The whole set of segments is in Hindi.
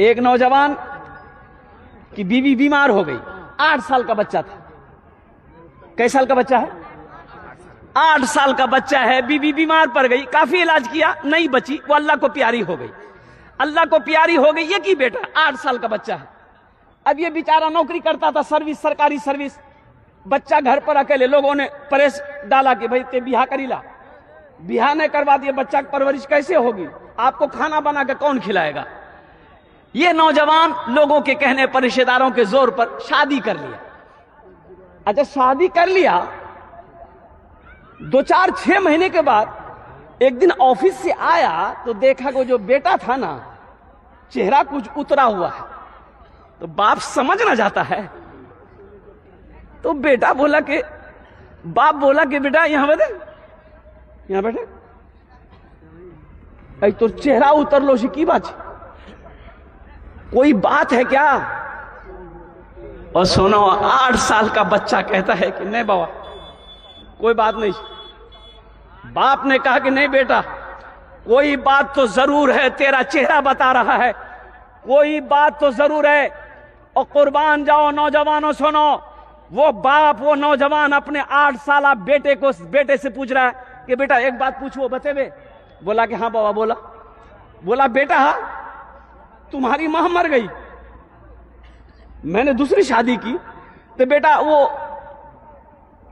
एक नौजवान की बीवी बीमार हो गई, 8 साल का बच्चा था। कई साल का बच्चा है? 8 साल का बच्चा है। बीवी बीमार पड़ गई, काफी इलाज किया, नहीं बची, वो अल्लाह को प्यारी हो गई। अल्लाह को प्यारी हो गई, ये की बेटा 8 साल का बच्चा है। अब ये बेचारा नौकरी करता था, सर्विस, सरकारी सर्विस। बच्चा घर पर अकेले, लोगों ने प्रेस डाला कि भाई ते बिहा करी ला। बिहा नहीं करवा दिया, बच्चा की परवरिश कैसे होगी? आपको खाना बना के कौन खिलाएगा? ये नौजवान लोगों के कहने पर, रिश्तेदारों के जोर पर शादी कर लिया। अच्छा, शादी कर लिया, 2-4-6 महीने के बाद एक दिन ऑफिस से आया तो देखा कि जो बेटा था ना, चेहरा कुछ उतरा हुआ है। तो बाप समझ ना जाता है, तो बेटा बोला कि, बाप बोला कि बेटा यहां बैठे, यहां बैठे, अरे तो चेहरा उतर लो, की बात है, कोई बात है क्या? और सुनो, 8 साल का बच्चा कहता है कि नहीं बाबा, कोई बात नहीं। बाप ने कहा कि नहीं बेटा, कोई बात तो जरूर है, तेरा चेहरा बता रहा है, कोई बात तो जरूर है। और कुर्बान जाओ नौजवानों, सुनो, वो बाप, वो नौजवान अपने 8 साल बेटे से पूछ रहा है कि बेटा एक बात पूछो, बतेबे? बोला कि हाँ बाबा। बोला बेटा, तुम्हारी मां मर गई, मैंने दूसरी शादी की, तो बेटा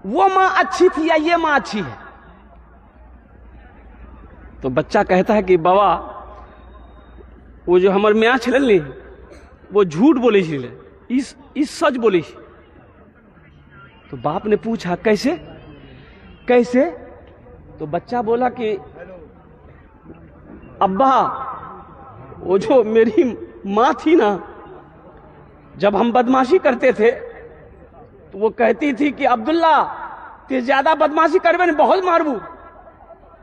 वो मां अच्छी थी या ये मां अच्छी है? तो बच्चा कहता है कि बाबा, वो जो हमारे मियाँ छलन ली, वो झूठ बोली छे, इस सच बोली। तो बाप ने पूछा कैसे कैसे? तो बच्चा बोला कि अब्बा, वो जो मेरी मां थी ना, जब हम बदमाशी करते थे तो वो कहती थी कि अब्दुल्ला ते ज्यादा बदमाशी करवे ने बहुत मारबू,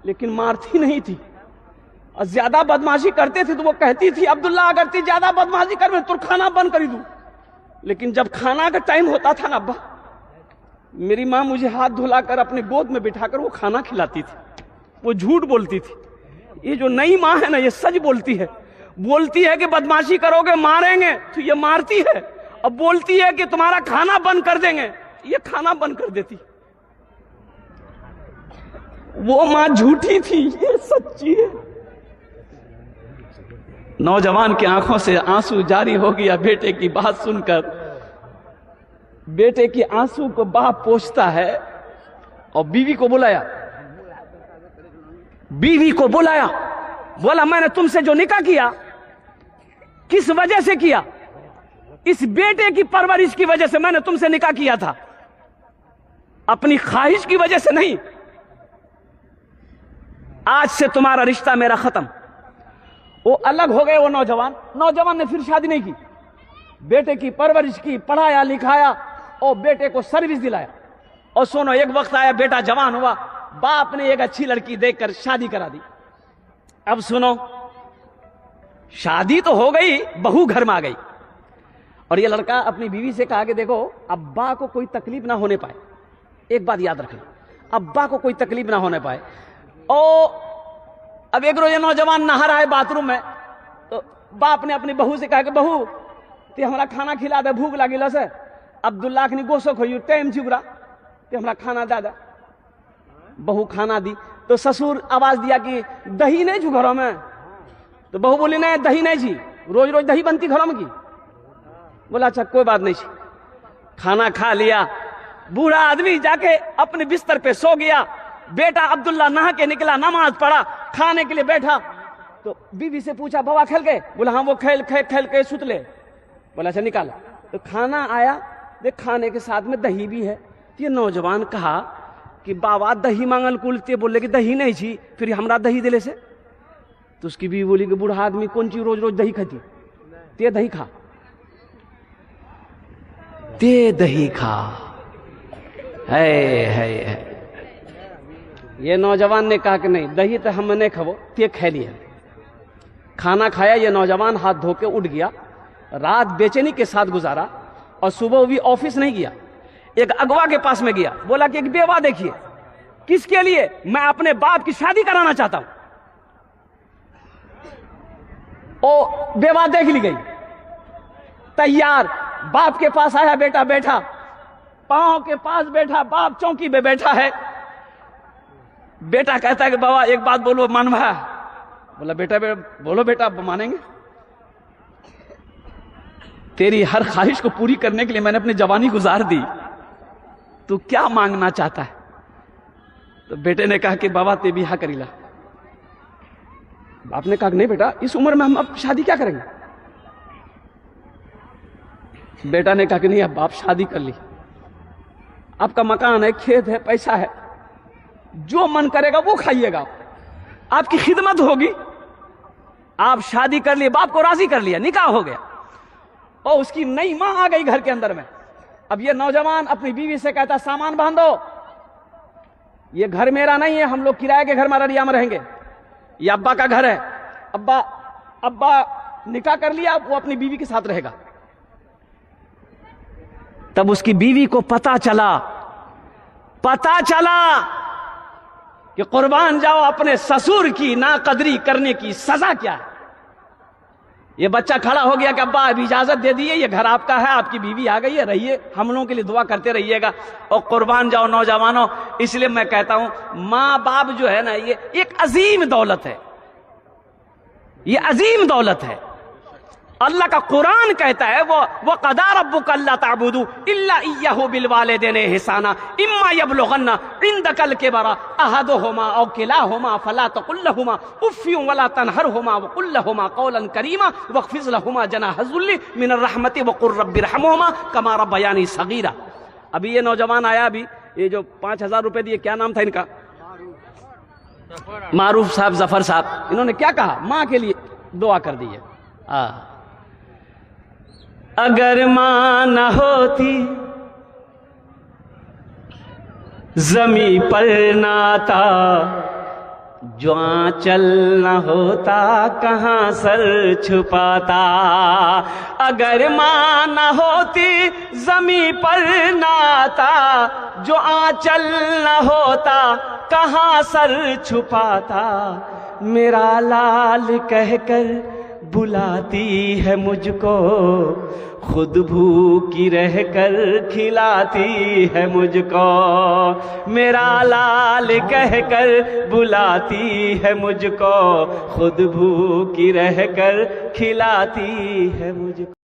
लेकिन मारती नहीं थी। और ज्यादा बदमाशी करते थे तो वो कहती थी अब्दुल्ला अगर ते ज्यादा बदमाशी करवे तो खाना बंद कर दूं। लेकिन जब खाना का टाइम होता था ना अब्बा, मेरी मां मुझे हाथ धुलाकर अपने गोद में बिठाकर वो खाना खिलाती थी। वो झूठ बोलती थी। ये जो नई मां है ना, ये सच बोलती है। बोलती है कि बदमाशी करोगे मारेंगे, तो ये मारती है। अब बोलती है कि तुम्हारा खाना बंद कर देंगे, ये खाना बंद कर देती। वो मां झूठी थी, ये सच्ची है। नौजवान की आंखों से आंसू जारी हो गया बेटे की बात सुनकर। बेटे की आंसू को बाप पोंछता है और बीवी को बुलाया। बोला मैंने तुमसे जो निकाह किया, किस वजह से किया? इस बेटे की परवरिश की वजह से मैंने तुमसे निकाह किया था, अपनी ख्वाहिश की वजह से नहीं। आज से तुम्हारा रिश्ता मेरा खत्म। वो अलग हो गए। वो नौजवान ने फिर शादी नहीं की, बेटे की परवरिश की, पढ़ाया लिखाया और बेटे को सर्विस दिलाया। और सुनो, एक वक्त आया, बेटा जवान हुआ, बाप ने एक अच्छी लड़की देखकर शादी करा दी। अब सुनो, शादी तो हो गई, बहू घर में आ गई और ये लड़का अपनी बीवी से कहा कि देखो, अब्बा को कोई तकलीफ ना होने पाए, एक बात याद रखना, अब्बा को कोई तकलीफ ना होने पाए। और अब एक रोज नौजवान नहा रहा है बाथरूम में, तो बाप ने अपनी बहू से कहा कि बहू ते हमारा खाना खिला दे, भूख लगी से। अब्दुल्ला ने गोसो खोई टाइम छिबरा, ते हमारा खाना दादा। बहू खाना दी तो ससुर आवाज दिया कि दही नहीं छू घरों में। तो बहू बोली नहीं, दही नहीं छी, रोज रोज दही बनती घरों में की? बोला अच्छा कोई बात नहीं छी। खाना खा लिया, बूढ़ा आदमी जाके अपने बिस्तर पे सो गया। बेटा अब्दुल्ला नहा के निकला, नमाज पढ़ा, खाने के लिए बैठा तो बीवी से पूछा बाबा खेल गए? बोला हाँ, वो खेल के सुतले। बोला अच्छा निकाला। तो खाना आया, देख खाने के साथ में दही भी है। ये नौजवान कहा कि बाबा दही मांगल कुलते, बोले कि दही नहीं छी, फिर हमरा दही दिले से। तो उसकी बीवी बोली कि बूढ़ा आदमी कौन चीज रोज रोज दही खाती, ते दही खा, ते दही खा। है। ये नौजवान ने कहा कि नहीं, दही तो हम नहीं खावो, ते खा लिया। खाना खाया, ये नौजवान हाथ धो के उठ गया। रात बेचैनी के साथ गुजारा और सुबह भी ऑफिस नहीं गया। एक अगवा के पास में गया, बोला कि एक बेवा देखिए। किसके लिए? मैं अपने बाप की शादी कराना चाहता हूं। ओ बेवा देख ली गई, तैयार। बाप के पास आया, बेटा बैठा, पांव के पास बैठा, बाप चौकी पे बैठा है। बेटा कहता है कि बाबा एक बात बोलो, मानवा। बोला बेटा बोलो बेटा, मानेंगे। तेरी हर ख्वाहिश को पूरी करने के लिए मैंने अपनी जवानी गुजार दी, तू क्या मांगना चाहता है? तो बेटे ने कहा कि बाबा ते बिहा करीला। बाप ने कहा नहीं बेटा, इस उम्र में हम अब शादी क्या करेंगे? बेटा ने कहा कि नहीं, अब बाप शादी कर ली, आपका मकान है, खेत है, पैसा है, जो मन करेगा वो खाइएगा, आपकी खिदमत होगी। आप शादी कर लिए, बाप को राजी कर लिया, निकाह हो गया, और उसकी नई मां आ गई घर के अंदर में। अब ये नौजवान अपनी बीवी से कहता सामान बांधो, ये घर मेरा नहीं है, हम लोग किराए के घर में अररिया में रहेंगे, ये अब्बा का घर है, अब्बा निकाह कर लिया, वो अपनी बीवी के साथ रहेगा। तब उसकी बीवी को पता चला कि कुर्बान जाओ अपने ससुर की नाकदरी करने की सजा क्या है। ये बच्चा खड़ा हो गया कि अब्बा अभी इजाजत दे दिए, ये घर आपका है, आपकी बीवी आ गई है, रहिए, हम लोगों के लिए दुआ करते रहिएगा। और कुर्बान जाओ नौजवानों, इसलिए मैं कहता हूं मां बाप जो है ना, ये एक अजीम दौलत है, ये अजीम दौलत है। अल्लाह का कुरान कहता है वो क़दा रब्बुका अल्ला ताबुदू इल्ला इय्याहु बिल वालिदैनि इहसाना इम्मा यबलुगन्ना इंदकल किबरा अहदुहुमा औ किलाहुमा फला तकुल लहुमा उफ़्फिन वला तनहरहुमा वक़ुल लहुमा क़ौलन करीमा वख़्फ़िज़ लहुमा जनाह ज़ुल्लि मिनर रहमति वक़ुल रब्बिरहमहुमा कमा रब्बयानी सग़ीरा। अभी ये नौजवान आया, अभी ये जो 5000 रुपए दिए, क्या नाम था इनका? मारूफ साहब, जफर साहब। इन्होंने क्या कहा? मां के लिए दुआ कर दी है। अगर मां न होती जमी पर नाता, जो आंचल न होता कहां सर छुपाता। अगर मां न होती जमी पर नाता, जो आंचल न होता कहां सर छुपाता। मेरा लाल कहकर बुलाती है मुझको, खुद भूखी रहकर खिलाती है मुझको। मेरा लाल कहकर बुलाती है मुझको, खुद भूखी रहकर खिलाती है मुझको।